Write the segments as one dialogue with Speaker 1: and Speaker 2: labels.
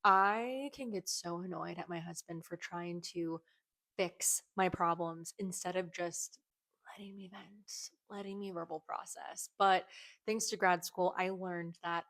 Speaker 1: I can get so annoyed at my husband for trying to fix my problems instead of just letting me vent, letting me verbal process. But thanks to grad school, I learned that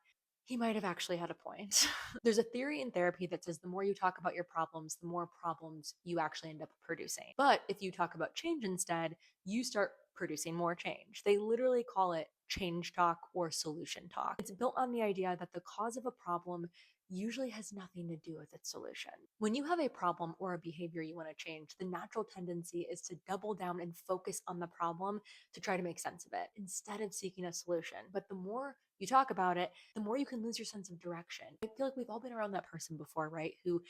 Speaker 1: he might have actually had a point. There's a theory in therapy that says the more you talk about your problems, the more problems you actually end up producing. But if you talk about change instead, you start producing more change. They literally call it change talk or solution talk. It's built on the idea that the cause of a problem usually has nothing to do with its solution. When you have a problem or a behavior you want to change, the natural tendency is to double down and focus on the problem to try to make sense of it instead of seeking a solution. But the more you talk about it, the more you can lose your sense of direction. I feel like we've all been around that person before, right? Who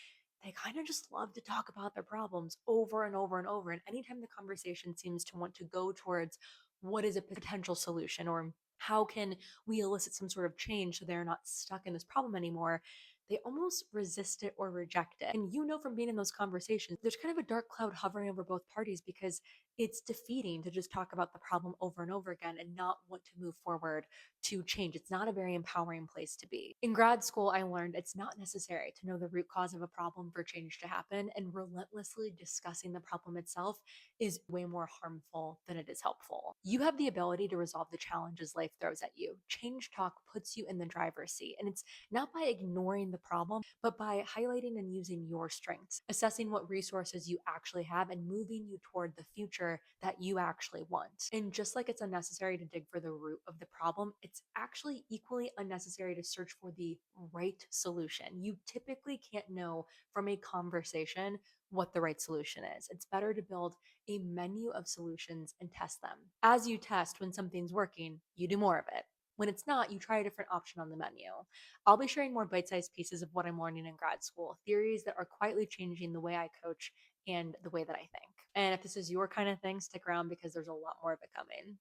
Speaker 1: they kind of just love to talk about their problems over and over and over. And anytime the conversation seems to want to go towards what is a potential solution or how can we elicit some sort of change so they're not stuck in this problem anymore, they almost resist it or reject it. And you know from being in those conversations, there's kind of a dark cloud hovering over both parties because it's defeating to just talk about the problem over and over again and not want to move forward to change. It's not a very empowering place to be. In grad school, I learned it's not necessary to know the root cause of a problem for change to happen, and relentlessly discussing the problem itself is way more harmful than it is helpful. You have the ability to resolve the challenges life throws at you. Change talk puts you in the driver's seat, and it's not by ignoring the problem, but by highlighting and using your strengths, assessing what resources you actually have, and moving you toward the future that you actually want. And just like it's unnecessary to dig for the root of the problem, it's actually equally unnecessary to search for the right solution. You typically can't know from a conversation what the right solution is. It's better to build a menu of solutions and test them. As you test when something's working, you do more of it. When it's not, you try a different option on the menu. I'll be sharing more bite sized pieces of what I'm learning in grad school, theories that are quietly changing the way I coach and the way that I think. And if this is your kind of thing, stick around because there's a lot more of it coming.